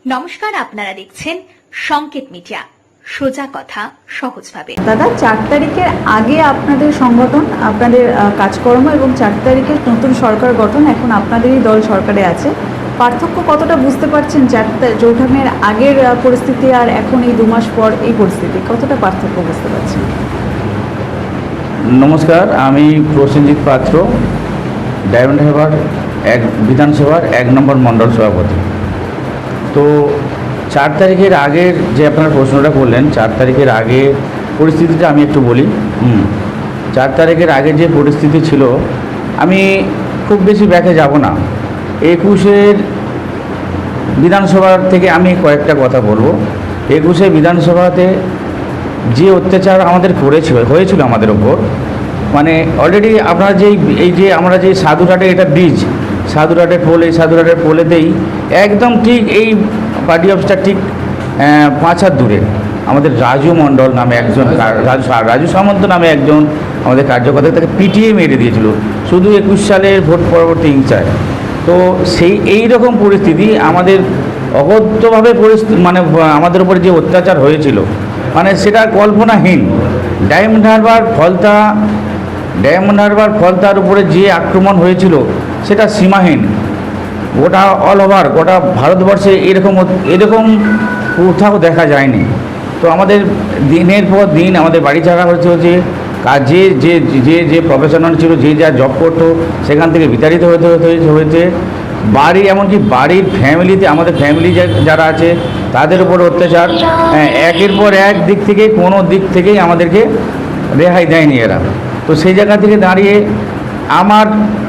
নমস্কার, আপনারা দেখছেন সংকেত মিডিয়া, সোজা কথা সহজভাবে। দাদা, 4 তারিখের আগে আপনাদের সংগঠন, আপনাদের কাজকর্ম এবং 4 তারিখের নতুন সরকার গঠন, এখন আপনাদেরই দল সরকারে আছে, পার্থক্য কতটা বুঝতে পারছেন? চৌঠামের আগের পরিস্থিতি আর এখন এই 2 মাস পর এই পরিস্থিতি, কতটা পার্থক্য বুঝতে পারছেন? নমস্কার, আমি প্রসেনজিৎ পাত্র, ডায়মন্ড হারবার বিধানসভার 1 নম্বর মণ্ডল সভাপতি। তো 4 তারিখের আগের যে আপনার প্রশ্নটা করলেন, 4 তারিখের আগে পরিস্থিতিটা আমি একটু বলি। 4 তারিখের আগে যে পরিস্থিতি ছিল, আমি খুব বেশি ব্যাকে যাব না। 21-এর বিধানসভা থেকে আমি কয়েকটা কথা বলবো। 21-এ বিধানসভাতে যে অত্যাচার আমাদের হয়েছিল আমাদের ওপর, মানে অলরেডি আপনারা আমরা যে সাধুরহাটে এটা ব্রিজ, সাধুরহাটের পোল, এই সাধুরহাটের পোলেতেই একদম ঠিক এই পার্টি অফিসটা ঠিক 5 হাত দূরে আমাদের রাজু মণ্ডল নামে একজন, রাজু সামন্ত নামে একজন আমাদের কার্যকর্তা, তাকে পিটিয়ে মেরে দিয়েছিল শুধু 21 সালের ভোট পরবর্তী হিংসায়। তো এই রকম পরিস্থিতি আমাদের অগত্যভাবে মানে আমাদের উপর যে অত্যাচার হয়েছিল, মানে সেটা কল্পনাহীন। ডায়মন্ড হারবার ফলতার উপরে যে আক্রমণ হয়েছিল সেটা সীমাহীন। গোটা অল ওভার গোটা ভারতবর্ষে এরকম কোথাও দেখা যায়নি। তো আমাদের দিনের পর দিন আমাদের বাড়ি ছাড়া হচ্ছে কাজে যে প্রফেশনাল ছিল, যে যা জব করতো সেখান থেকে বিতাড়িত হয়েছে। বাড়ি, এমনকি বাড়ির ফ্যামিলিতে, আমাদের ফ্যামিলি যারা আছে তাদের উপর অত্যাচার, একের পর এক দিক থেকে কোনো দিক থেকেই আমাদেরকে রেহাই দেয়নি এরা। তো সেই জায়গা থেকে দাঁড়িয়ে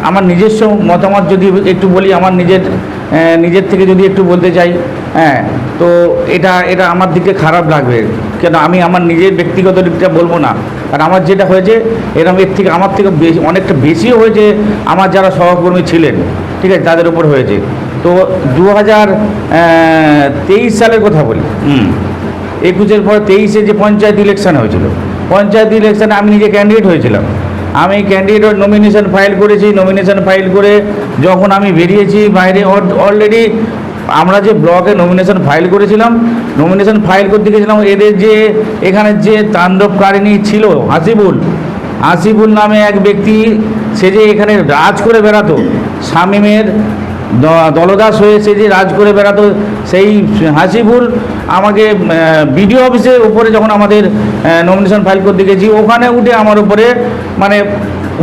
আমার নিজস্ব মতামত যদি একটু বলি, আমার নিজের থেকে যদি একটু বলতে চাই, তো এটা আমার দিকে খারাপ লাগবে, কেন আমি আমার নিজের ব্যক্তিগত দিকটা বলবো না। কারণ আমার যেটা হয়েছে এরকম আমার থেকে অনেকটা বেশিও হয়েছে আমার যারা সহকর্মী ছিলেন, ঠিক আছে, তাদের উপর হয়েছে। তো 2023 সালের কথা বলি, 21-এর পর 23-এ যে পঞ্চায়েত ইলেকশান হয়েছিল, পঞ্চায়েত ইলেকশানে আমি নিজে ক্যান্ডিডেট হয়েছিলাম। আমি ক্যান্ডিডেট নমিনেশন ফাইল করেছি। নমিনেশন ফাইল করে যখন আমি বেরিয়েছি বাইরে, অলরেডি আমরা যে ব্লকে নমিনেশন ফাইল করেছিলাম, নমিনেশন ফাইল করতে গেছিলাম, এদের যে এখানে যে তাণ্ডবকারিণী ছিল হাসিবুল নামে এক ব্যক্তি, সে যে এখানে রাজ করে বেড়াতো, শামীমের দলদাস হয়ে সে যে রাজ করে বেড়াতো, সেই হাসিবুল আমাকে বিডিও অফিসের উপরে যখন আমাদের নমিনেশন ফাইল করতে গেছি, ওখানে উঠে আমার উপরে মানে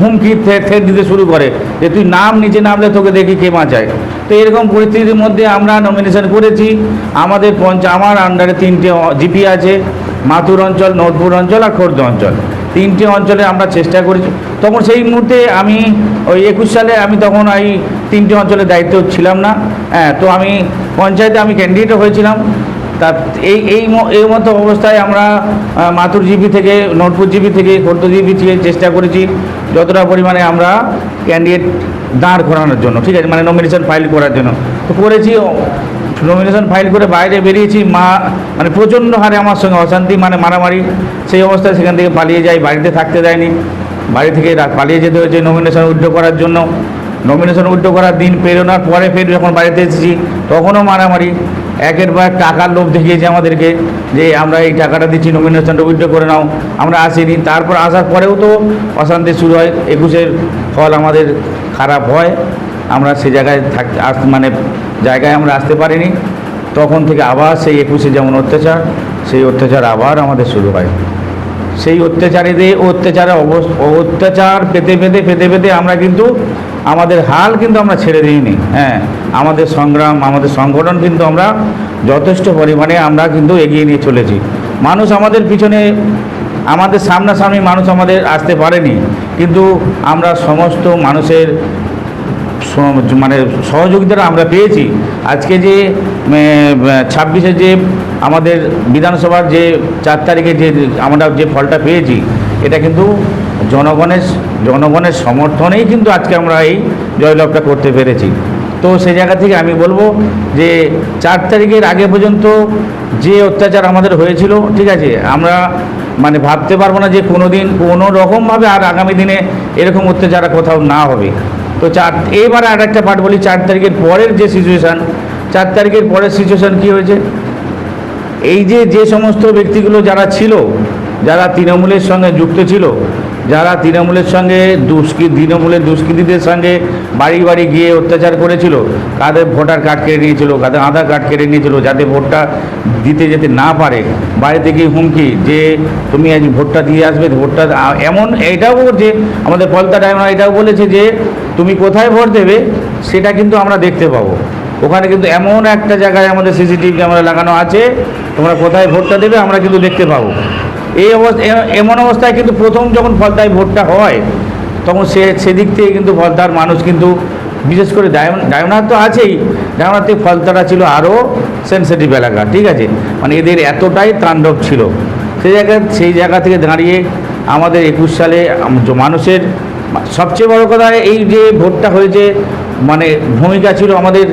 হুমকি থ্রেট দিতে শুরু করে যে তুই নিচে নামলে তোকে দেখি কে বাঁচায়। তো এরকম পরিস্থিতির মধ্যে আমরা নমিনেশন করেছি। আমার আন্ডারে 3টে জিপি আছে, মাথুর অঞ্চল, নোটপুর অঞ্চল আর খোর্ধ অঞ্চল, 3টে অঞ্চলে আমরা চেষ্টা করেছি। তখন সেই মুহূর্তে আমি ওই 21 সালে আমি তখন এই 3টে অঞ্চলের দায়িত্ব ছিলাম না। তো আমি পঞ্চায়েতে আমি ক্যান্ডিডেট হয়েছিলাম। তা এই মতো অবস্থায় আমরা মাথুর জিপি থেকে, নোটপুর জিপি থেকে, খোর্ধ জিপি থেকে চেষ্টা করেছি যতটা পরিমাণে আমরা ক্যান্ডিডেট দাঁড় করানোর জন্য, ঠিক আছে, মানে নমিনেশন ফাইল করার জন্য। তো করেছি, নমিনেশন ফাইল করে বাইরে বেরিয়েছি, মানে প্রচণ্ড হারে আমার সঙ্গে অশান্তি, মানে মারামারি। সেই অবস্থায় সেখান থেকে পালিয়ে যাই, বাড়িতে থাকতে দেয়নি, বাড়ি থেকে পালিয়ে যেতে হয়েছে নমিনেশন উইথড্র করার জন্য। নমিনেশন উইথড্র করার দিন পেরোনোর পরে ফের যখন বাড়িতে এসেছি তখনও মারামারি। একের পর টাকার লোভ দেখিয়েছে আমাদেরকে যে আমরা এই টাকাটা দিচ্ছি, নমিনেশনটা উইথড্র করে নাও। আমরা আসিনি, তারপর আসার পরেও তো অশান্তি শুরু হয়। 21-এর ফল আমাদের খারাপ হয়, আমরা সে জায়গায় জায়গায় আমরা আসতে পারিনি। তখন থেকে আবার সেই 21-এ যেমন অত্যাচার, সেই অত্যাচার আবার আমাদের শুরু হয়। সেই অত্যাচার পেতে আমরা কিন্তু আমাদের হাল কিন্তু আমরা ছেড়ে দিইনি। আমাদের সংগ্রাম, আমাদের সংগঠন কিন্তু আমরা যথেষ্ট পরিমাণে আমরা কিন্তু এগিয়ে নিয়ে চলেছি। মানুষ আমাদের পিছনে, আমাদের সামনাসামনি মানুষ আমাদের আসতে পারেনি, কিন্তু আমরা সমস্ত মানুষের মানে সহযোগিতাটা আমরা পেয়েছি। আজকে যে 26-এ যে আমাদের বিধানসভার যে 4 তারিখে যে আমরা যে ফলটা পেয়েছি, এটা কিন্তু জনগণের সমর্থনেই কিন্তু আজকে আমরা এই জয়লাভটা করতে পেরেছি। তো সেই জায়গা থেকে আমি বলবো যে 4 তারিখের আগে পর্যন্ত যে অত্যাচার আমাদের হয়েছিল, ঠিক আছে, আমরা মানে ভাবতে পারবো না যে কোনো দিন কোনো রকমভাবে আর আগামী দিনে এরকম অত্যাচার কোথাও না হবে। তো এবারে আর একটা পার্ট বলি, 4 তারিখের পরের যে সিচুয়েশান, 4 তারিখের পরের সিচুয়েশন কি হয়েছে, এই যে সমস্ত ব্যক্তিগুলো যারা ছিল, যারা তৃণমূলের সঙ্গে যুক্ত ছিল, যারা তৃণমূলের সঙ্গে তৃণমূলের দুষ্কৃতীদের সঙ্গে বাড়ি বাড়ি গিয়ে অত্যাচার করেছিল, কাদের ভোটার কার্ড কেড়ে নিয়েছিল, কাদের আধার কার্ড কেড়ে নিয়েছিল, যাতে ভোটটা দিতে যেতে না পারে, বাড়ি থেকে হুমকি যে তুমি আজ ভোটটা দিয়ে আসবে, ভোটটা এমন এটাও বলছে আমাদের ফলতা ডায়মন্ড, এটাও বলেছে যে তুমি কোথায় ভোট দেবে সেটা কিন্তু আমরা দেখতে পাবো। ওখানে কিন্তু এমন একটা জায়গায় আমাদের সিসিটিভি ক্যামেরা লাগানো আছে, তোমরা কোথায় ভোটটা দেবে আমরা কিন্তু দেখতে পাবো। এই অবস্থা, এমন অবস্থায় কিন্তু প্রথম যখন ফলতায় ভোটটা হয় তখন সেদিক থেকে কিন্তু ফলতার মানুষ কিন্তু, বিশেষ করে ডায়মন্ড তো আছেই, ডায়মন্ড থেকে ফলতাটা ছিল আরও সেন্সিটিভ এলাকা, ঠিক আছে, মানে এদের এতটাই তাণ্ডব ছিল। সেই জায়গা থেকে দাঁড়িয়ে আমাদের 21 সালে মানুষের সবচেয়ে বড় কথা, এই যে ভোটটা হয়েছে মানে ভূমিকা ছিল আমাদের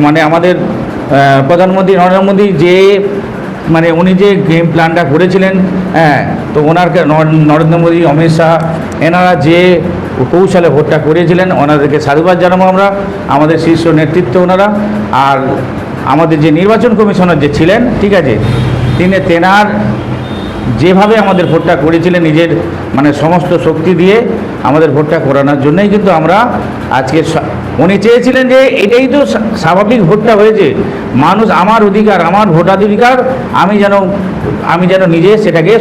মানে আমাদের প্রধানমন্ত্রী নরেন্দ্র মোদী, যে মানে উনি যে গেম প্ল্যানটা করেছিলেন, তো ওনারকে নরেন্দ্র মোদী, অমিত শাহ, এনারা যে কৌশলে ভোটটা করেছিলেন, ওনাদেরকে সাধুবাদ জানাবো আমরা, আমাদের শীর্ষ নেতৃত্ব ওনারা। আর আমাদের যে নির্বাচন কমিশনার যে ছিলেন, ঠিক আছে, তেনার যেভাবে আমাদের ভোটটা করেছিলেন নিজের মানে সমস্ত শক্তি দিয়ে আমাদের ভোটটা করানোর জন্যই কিন্তু আমরা আজকে, উনি চেয়েছিলেন যে এটাই তো স্বাভাবিক ভোটটা হয়েছে, মানুষ আমার অধিকার, আমার ভোটাধিকার আমি যেন নিজে সেটাকে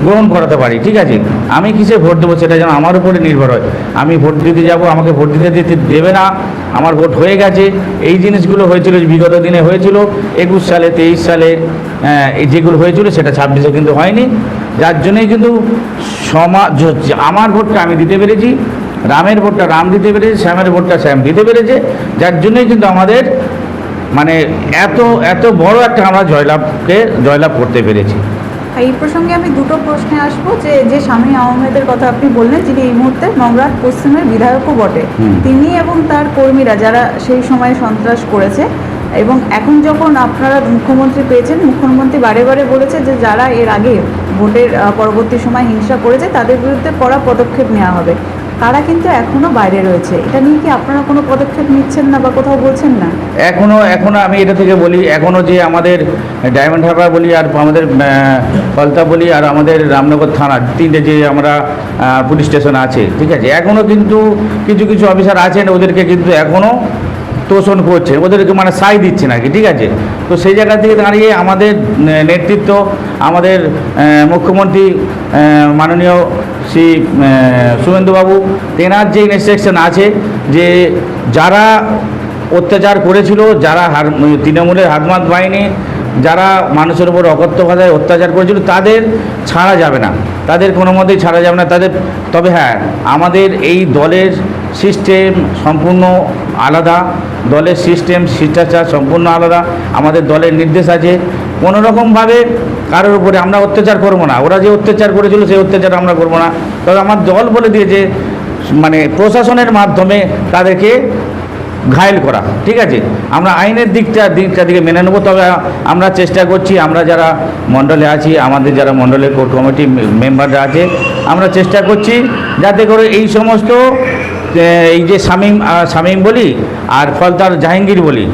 গ্রহণ করাতে পারি, ঠিক আছে, আমি কিসে ভোট দেবো সেটা যেন আমার উপরে নির্ভর হয়। আমি ভোট দিতে যাব, আমাকে ভোট দিতে দেবে না, আমার ভোট হয়ে গেছে, এই জিনিসগুলো হয়েছিল বিগত দিনে হয়েছিল, 21 সালে 23 সালে এই যেগুলো হয়েছিল সেটা 26-এ কিন্তু হয়নি। যার জন্যই কিন্তু আমার ভোটটা আমি দিতে পেরেছি, রামের ভোটটা রাম দিতে পেরেছে, শ্যামের ভোটটা শ্যাম দিতে পেরেছে, যার জন্যই কিন্তু আমাদের মানে এত বড় একটা আমরা জয়লাভ করতে পেরেছি। এই প্রসঙ্গে আমি দুটো প্রশ্নে আসবো, যে শামীম আহমেদের কথা আপনি বললেন, যিনি এই মুহূর্তে মংরাত পশ্চিমের বিধায়কও বটে, তিনি এবং তার কর্মীরা যারা সেই সময় সন্ত্রাস করেছে, এবং এখন যখন আপনারা মুখ্যমন্ত্রী পেয়েছেন, মুখ্যমন্ত্রী বারে বারে বলেছে যে যারা এর আগে ভোটের পরবর্তী সময় হিংসা করেছে তাদের বিরুদ্ধে কড়া পদক্ষেপ নেওয়া হবে, তারা কিন্তু এখনও বাইরে রয়েছে। এটা নিয়ে কি আপনারা কোনো পদক্ষেপ নিচ্ছেন না বা কোথাও বলছেন না? এখনও আমি এটা থেকে বলি, এখনও যে আমাদের ডায়মন্ড হারবার বলি, আর আমাদের ফলতা বলি, আর আমাদের রামনগর থানা, 3টে যে আমরা পুলিশ স্টেশন আছে, ঠিক আছে, এখনও কিন্তু কিছু অফিসার আছেন, ওদেরকে কিন্তু এখনও তোষণ করছে, ওদেরকে মানে সাই দিচ্ছে নাকি, ঠিক আছে। তো সেই জায়গা থেকে দাঁড়িয়ে আমাদের নেতৃত্ব, আমাদের মুখ্যমন্ত্রী মাননীয় শ্রী শুভেন্দুবাবু, তেনার যে ইনস্ট্রাকশন আছে যে যারা অত্যাচার করেছিল, যারা তৃণমূলের হাতমাত বাহিনী, যারা মানুষের উপর অকথ্য ভাষায় অত্যাচার করেছিল, তাদের ছাড়া যাবে না, তাদের কোনো মতেই ছাড়া যাবে না তাদের। তবে হ্যাঁ, আমাদের এই দলের সিস্টেম সম্পূর্ণ আলাদা, দলের সিস্টেম শিষ্টাচার সম্পূর্ণ আলাদা, আমাদের দলের নির্দেশ আছে, কোনো রকমভাবে কারোর উপরে আমরা অত্যাচার করব না, ওরা যে অত্যাচার করেছিল সেই অত্যাচার আমরা করব না। তবে আমার দল বলে দিয়েছে মানে প্রশাসনের মাধ্যমে তাদেরকে ঘায়েল করা, ঠিক আছে, আমরা আইনের দিকটা দিকে মেনে নেব। তবে আমরা চেষ্টা করছি, আমরা যারা মণ্ডলে আছি, আমাদের যারা মণ্ডলের কোর কমিটি মেম্বাররা আছে, আমরা চেষ্টা করছি যাতে করে এই সমস্ত এই যে শামীম বলি আর ফলতার জাহাঙ্গীর বলি,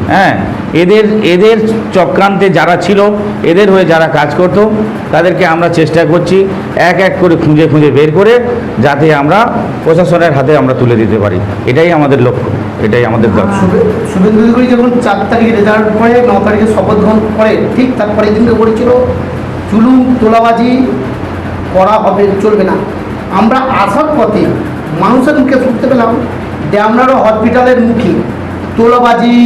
এদের চক্রান্তে যারা ছিল, এদের হয়ে যারা কাজ করত, তাদেরকে আমরা চেষ্টা করছি এক এক করে খুঁজে বের করে যাতে আমরা প্রশাসনের হাতে আমরা তুলে দিতে পারি। এটাই আমাদের লক্ষ্য, এটাই আমাদের দর্শন। শুভেন্দু অধিকারী যখন 4 তারিখে রেজাল্ট করে 9 তারিখে শপথ গ্রহণ করে, ঠিক তারপরে দিনকে বলেছিল জুলুম তোলাবাজি করা হবে, চলবে না। আমরা আসার পথে মানুষের মুখে শুনতে পেলাম ড্যামনারও হসপিটালের মুখে তোলাবাজি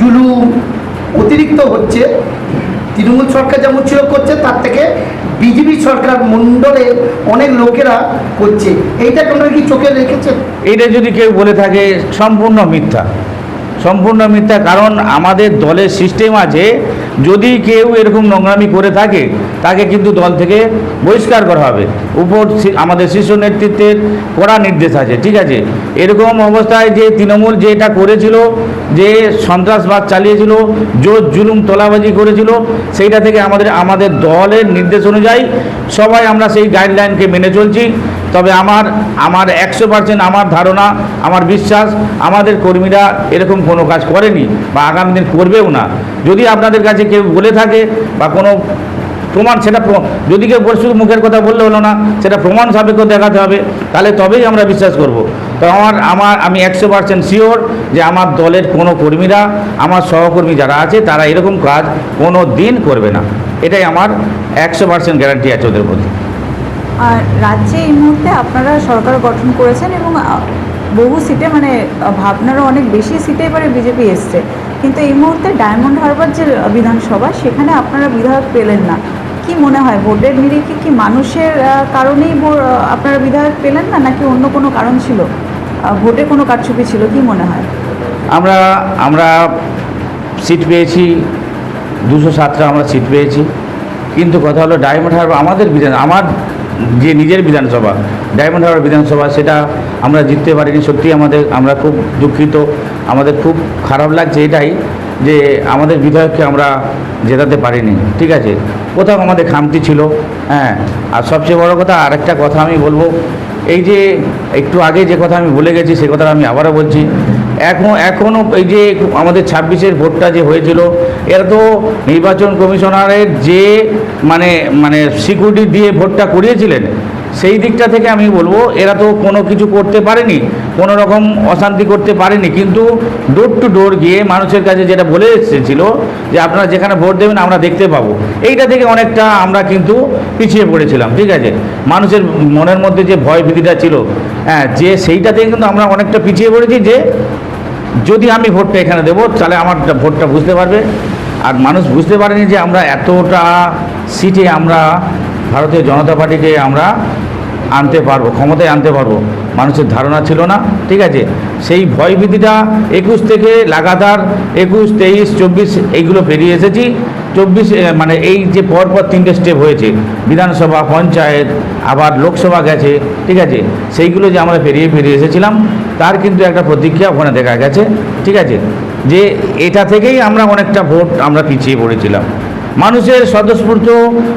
জুলুম অতিরিক্ত হচ্ছে, তৃণমূল সরকার যেমন ছিল করছে, তার থেকে বিজেপি সরকার মণ্ডলে অনেক লোকেরা করছে। এইটা তোমরা কি চোখে রেখেছে? এইটা যদি কেউ বলে থাকে সম্পূর্ণ মিথ্যা, সম্পূর্ণ মিথ্যা। কারণ আমাদের দলের সিস্টেম আছে, যদি কেউ এরকম নোংরামি করে থাকে তাকে কিন্তু দল থেকে বহিষ্কার করা হবে, উপর আমাদের শীর্ষ নেতৃত্বের কড়া নির্দেশ আছে, ঠিক আছে। এরকম অবস্থায় যে তৃণমূল যেটা করেছিল, যে সন্ত্রাসবাদ চালিয়েছিল, জোর জুলুম তোলাবাজি করেছিল, সেইটা থেকে আমাদের দলের নির্দেশ অনুযায়ী সবাই আমরা সেই গাইডলাইনকে মেনে চলছি। তবে আমার 100% আমার ধারণা, আমার বিশ্বাস, আমাদের কর্মীরা এরকম কোনো কাজ করেনি বা আগামী দিন করবেও না। যদি আপনাদের কাছে কেউ বলে থাকে বা কোনো প্রমাণ, সেটা যদি কেউ শুধু মুখের কথা বললে হলো না, সেটা প্রমাণ সাপেক্ষ দেখাতে হবে, তাহলে তবেই আমরা বিশ্বাস করব। তো আমি 100% শিওর যে আমার দলের কোনো কর্মীরা, আমার সহকর্মী যারা আছে, তারা এরকম কাজ কোনো দিন করবে না। এটাই আমার 100% গ্যারান্টি আছে ওদের প্রতি। আর রাজ্যে এই মুহূর্তে আপনারা সরকার গঠন করেছেন এবং বহু সিটে মানে ভাবনারও অনেক বেশি সিটে এবারে বিজেপি এসছে, কিন্তু এই মুহূর্তে ডায়মন্ড হারবার যে বিধানসভা, সেখানে আপনারা বিধায়ক পেলেন না। কি মনে হয় ভোটের নিরিখে কি মানুষের কারণেই আপনারা বিধায়ক পেলেন না, নাকি অন্য কোনো কারণ ছিল, ভোটে কোনো কারচুপি ছিল, কি মনে হয়? আমরা সিট পেয়েছি 207টা আমরা সিট পেয়েছি, কিন্তু কথা হলো ডায়মন্ড হারবার আমার যে নিজের বিধানসভা, ডায়মন্ড হারবার বিধানসভা, সেটা আমরা জিততে পারিনি। সত্যি আমরা খুব দুঃখিত, আমাদের খুব খারাপ লাগছে এটাই যে আমাদের বিধায়ককে আমরা জেতাতে পারিনি। ঠিক আছে, কোথাও আমাদের খামতি ছিল। হ্যাঁ, আর সবচেয়ে বড় কথা, আরেকটা কথা আমি বলবো, এই যে একটু আগে যে কথা আমি বলে গেছি, সে কথা আমি আবারও বলছি। এখনও এই যে আমাদের 26-এর ভোটটা যে হয়েছিল, এরা তো নির্বাচন কমিশনারের যে মানে সিকিউরিটি দিয়ে ভোটটা করিয়েছিলেন, সেই দিকটা থেকে আমি বলবো এরা তো কোনো কিছু করতে পারেনি, কোনো রকম অশান্তি করতে পারেনি, কিন্তু ডোর টু ডোর গিয়ে মানুষের কাছে যেটা বলে এসেছিল যে আপনারা যেখানে ভোট দেবেন আমরা দেখতে পাবো, এইটা থেকে অনেকটা আমরা কিন্তু পিছিয়ে পড়েছিলাম। ঠিক আছে, মানুষের মনের মধ্যে যে ভয় ভীতিটা ছিল, হ্যাঁ, যে সেইটা থেকে কিন্তু আমরা অনেকটা পিছিয়ে পড়েছি, যে যদি আমি ভোটটা এখানে দেবো তাহলে আমার ভোটটা বুঝতে পারবে। আর মানুষ বুঝতে পারেনি যে আমরা এতটা সিটে আমরা ভারতীয় জনতা পার্টিকে আমরা আনতে পারবো, ক্ষমতায় আনতে পারবো, মানুষের ধারণা ছিল না। ঠিক আছে, সেই ভয়ভীতিটা 21 থেকে লাগাতার 21, 23, 24 এইগুলো পেরিয়ে এসেছি। 24 মানে এই যে পরপর 3টে স্টেপ হয়েছে, বিধানসভা, পঞ্চায়েত, আবার লোকসভা গেছে। ঠিক আছে, সেইগুলো যে আমরা পেরিয়ে এসেছিলাম, তার কিন্তু একটা প্রতিক্রিয়া ওখানে দেখা গেছে। ঠিক আছে, যে এটা থেকেই আমরা অনেকটা ভোট আমরা পিছিয়ে পড়েছিলাম। মানুষের স্বতঃস্ফূর্ত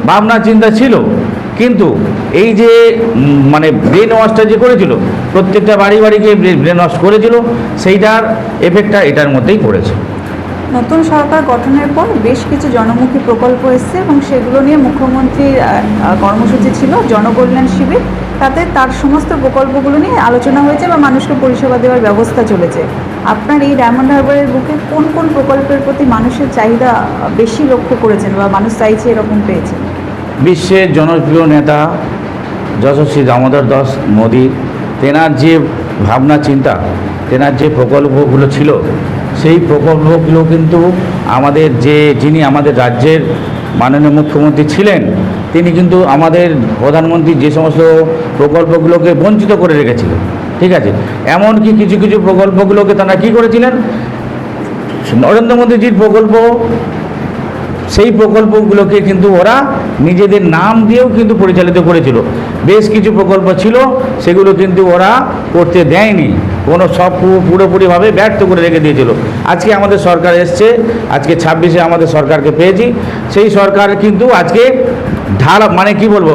ভাবনা চিন্তা ছিল, কিন্তু এই যে মানে ব্রেন ওয়াশটা যে করেছিল, প্রত্যেকটা বাড়ি গিয়ে ব্রেন ওয়াশ করেছিল, সেইটার এফেক্টটা এটার মধ্যেই পড়েছে। নতুন সরকার গঠনের পর বেশ কিছু জনমুখী প্রকল্প এসছে এবং সেগুলো নিয়ে মুখ্যমন্ত্রীর কর্মসূচি ছিল জনকল্যাণ শিবির, তাতে তার সমস্ত প্রকল্পগুলো নিয়ে আলোচনা হয়েছে বা মানুষকে পরিষেবা দেওয়ার ব্যবস্থা চলেছে। আপনার এই ডায়মন্ড হারবারের বুকে কোন কোন প্রকল্পের প্রতি মানুষের চাহিদা বেশি লক্ষ্য করেছেন বা মানুষ চাইছে এরকম পেয়েছেন? বিশ্বের জনপ্রিয় নেতা যশস্বী দামোদর দাস মোদী, তেনার যে ভাবনা চিন্তা, তেনার যে প্রকল্পগুলো ছিল, সেই প্রকল্পগুলো কিন্তু যিনি আমাদের রাজ্যের মাননীয় মুখ্যমন্ত্রী ছিলেন, তিনি কিন্তু আমাদের প্রধানমন্ত্রী যে সমস্ত প্রকল্পগুলোকে বঞ্চিত করে রেখেছিলেন। ঠিক আছে, এমনকি কিছু কিছু প্রকল্পগুলোকে তারা কী করেছিলেন, নরেন্দ্র মোদীজির প্রকল্প, সেই প্রকল্পগুলোকে কিন্তু ওরা নিজেদের নাম দিয়েও কিন্তু পরিচালিত করেছিল। বেশ কিছু প্রকল্প ছিল, সেগুলো কিন্তু ওরা করতে দেয়নি, সব পুরোপুরিভাবে ব্যর্থ করে রেখে দিয়েছিল। আজকে আমাদের সরকার এসছে, আজকে 26-এ আমাদের সরকারকে পেয়েছি, সেই সরকার কিন্তু আজকে মানে কি বলবো,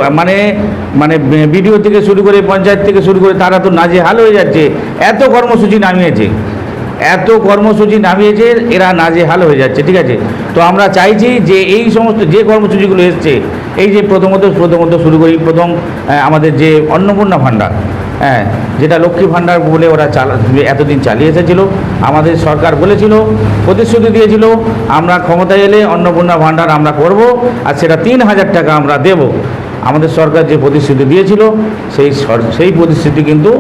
মানে বিডিও থেকে শুরু করে, পঞ্চায়েত থেকে শুরু করে, তারা তো নাজেহাল হয়ে যাচ্ছে। এত কর্মসূচি নামিয়েছে, এরা নাজেহাল হয়ে যাচ্ছে। ঠিক আছে, তো আমরা চাইছি যে এই সমস্ত যে কর্মসূচিগুলো এসছে, এই যে প্রথমত শুরু করি, প্রথম আমাদের যে অন্নপূর্ণা ভাণ্ডার, হ্যাঁ, যেটা লক্ষ্মী ভাণ্ডার বলে ওরা এতদিন চালিয়ে এসেছিল, আমাদের সরকার বলেছিল, প্রতিশ্রুতি দিয়েছিল, আমরা ক্ষমতায় এলে অন্নপূর্ণা ভাণ্ডার আমরা করব, আর সেটা 3000 টাকা আমরা দেব। আমাদের সরকার যে প্রতিশ্রুতি দিয়েছিল, সেই প্রতিশ্রুতি কিন্তু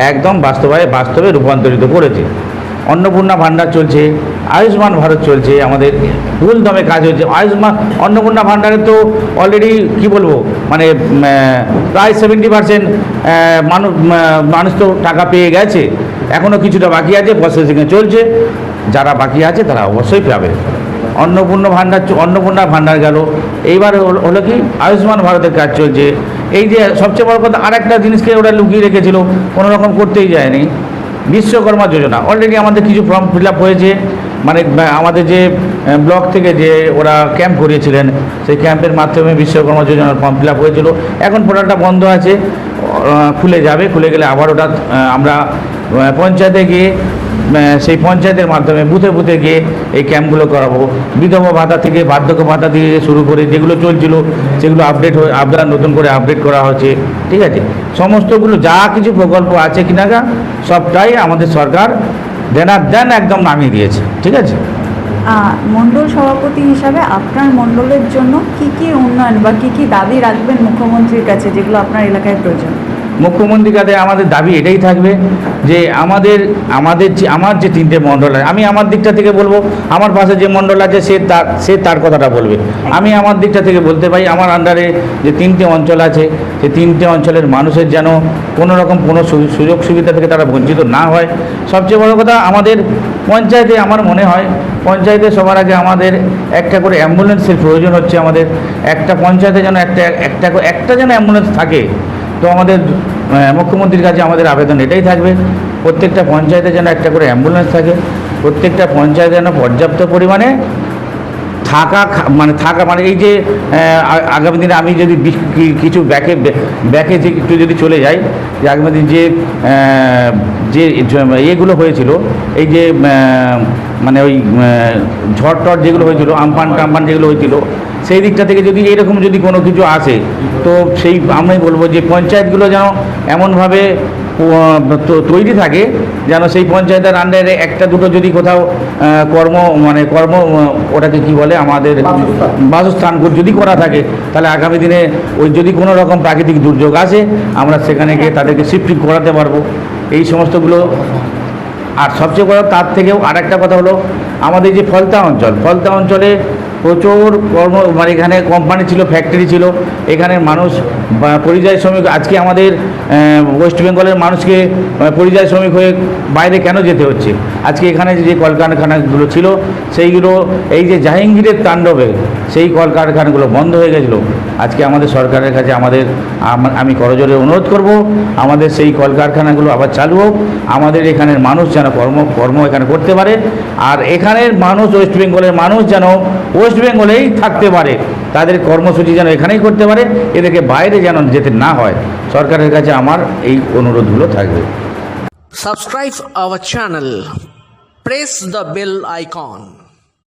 একদম বাস্তবে রূপান্তরিত করেছে। অন্নপূর্ণা ভাণ্ডার চলছে, আয়ুষ্মান ভারত চলছে, আমাদের ফুল দমে কাজ হচ্ছে। অন্নপূর্ণা ভাণ্ডারে তো অলরেডি কি বলবো, মানে প্রায় 70% মানুষ তো টাকা পেয়ে গেছে, এখনও কিছুটা বাকি আছে, প্রসেসিংয়ে চলছে, যারা বাকি আছে তারা অবশ্যই পাবে। অন্নপূর্ণা ভাণ্ডার গেল, এইবার হলো কি আয়ুষ্মান ভারতের কাজ চলছে। এই যে সবচেয়ে বড় কথা, আরেকটা জিনিসকে ওরা লুকিয়ে রেখেছিল, কোনো রকম করতেই যায়নি, বিশ্বকর্মা যোজনা। অলরেডি আমাদের কিছু ফর্ম ফিল আপ হয়েছে, মানে আমাদের যে ব্লক থেকে যে ওরা ক্যাম্প করিয়েছিলেন, সেই ক্যাম্পের মাধ্যমে বিশ্বকর্মা যোজনার ফর্ম ফিল আপ হয়েছিল। এখন পোর্টালটা বন্ধ আছে, খুলে যাবে, খুলে গেলে আবার ওটা আমরা পঞ্চায়েতে গিয়ে সেই পঞ্চায়েতের মাধ্যমে বুথে বুথে গিয়ে এই ক্যাম্পগুলো করাবো। বিধবা ভাতা থেকে বার্ধক্য ভাতা দিয়ে শুরু করে যেগুলো চলছিল সেগুলো আবার নতুন করে আপডেট করা হচ্ছে, ঠিক আছে। সমস্তগুলো যা কিছু প্রকল্প আছে কিনা সবটাই আমাদের সরকার দেন একদম নামিয়ে দিয়েছে, ঠিক আছে। মণ্ডল সভাপতি হিসাবে আপনার মণ্ডলের জন্য কি কি উন্নয়ন বা কি কি দাবি রাখবেন মুখ্যমন্ত্রীর কাছে, যেগুলো আপনার এলাকায় প্রয়োজন? মুখ্যমন্ত্রীর কাছে আমাদের দাবি এটাই থাকবে যে আমার যে 3টে মণ্ডল আছে, আমি আমার দিকটা থেকে বলবো, আমার পাশে যে মণ্ডল আছে সে তার কথাটা বলবে। আমি আমার দিকটা থেকে বলতে পারি, আমার আন্ডারে যে 3টে অঞ্চল আছে, সেই 3টে অঞ্চলের মানুষের যেন কোনো রকম কোনো সুযোগ সুবিধা থেকে তারা বঞ্চিত না হয়। সবচেয়ে বড় কথা, আমাদের পঞ্চায়েতে আমার মনে হয় পঞ্চায়েতে সবার আগে আমাদের একটা করে অ্যাম্বুলেন্সের প্রয়োজন হচ্ছে। আমাদের একটা পঞ্চায়েতে যেন একটা যেন অ্যাম্বুলেন্স থাকে। তো আমাদের মুখ্যমন্ত্রীর কাছে আমাদের আবেদন এটাই থাকবে, প্রত্যেকটা পঞ্চায়েতে যেন একটা করে অ্যাম্বুলেন্স থাকে, প্রত্যেকটা পঞ্চায়েতে যেন পর্যাপ্ত পরিমাণে থাকা মানে এই যে আগামী দিনে আমি যদি কিছু ব্যাকে যে একটু যদি চলে যাই, যে আগামী দিন যে ইয়েগুলো হয়েছিল, এই যে মানে ওই ঝড় টড় যেগুলো হয়েছিল, আমফান টামফান যেগুলো হয়েছিল, সেই দিকটা থেকে যদি এরকম যদি কোনো কিছু আসে, তো সেই আমি বলবো যে পঞ্চায়েতগুলো যেন এমনভাবে তৈরি থাকে যেন সেই পঞ্চায়েতের আন্ডারে একটা দুটো যদি কোথাও কর্ম ওটাকে কি বলে আমাদের বাসস্থান যদি করা থাকে, তাহলে আগামী দিনে ওই যদি কোনো রকম প্রাকৃতিক দুর্যোগ আসে আমরা সেখানে গিয়ে তাদেরকে শিফটিং করাতে পারবো, এই সমস্তগুলো। আর সবচেয়ে বড় তার থেকেও আরেকটা কথা হলো, আমাদের যে ফলতা অঞ্চলে প্রচুর এখানে কোম্পানি ছিল, ফ্যাক্টরি ছিল, এখানে মানুষ পরিযায়ী শ্রমিক। আজকে আমাদের ওয়েস্ট বেঙ্গলের মানুষকে পরিযায়ী শ্রমিক হয়ে বাইরে কেন যেতে হচ্ছে? আজকে এখানে যে কলকারখানাগুলো ছিল সেইগুলো এই যে জাহাঙ্গীরের তাণ্ডবে সেই কলকারখানাগুলো বন্ধ হয়ে গেছিলো। আজকে আমাদের সরকারের কাছে আমি করজোরে অনুরোধ করব, আমাদের সেই কলকারখানাগুলো আবার চালু হোক, আমাদের এখানের মানুষ যেন কর্ম এখানে করতে পারে, আর এখানের মানুষ ওয়েস্ট বেঙ্গলের মানুষ যেন ওয়েস্ট বেঙ্গলেই থাকতে পারে, তাদের কর্মসূচি যেন এখানেই করতে পারে, এদেরকে বাইরে যেন যেতে না হয়। সরকারের কাছে আমার এই অনুরোধগুলো থাকবে। Subscribe our channel. Press the bell icon.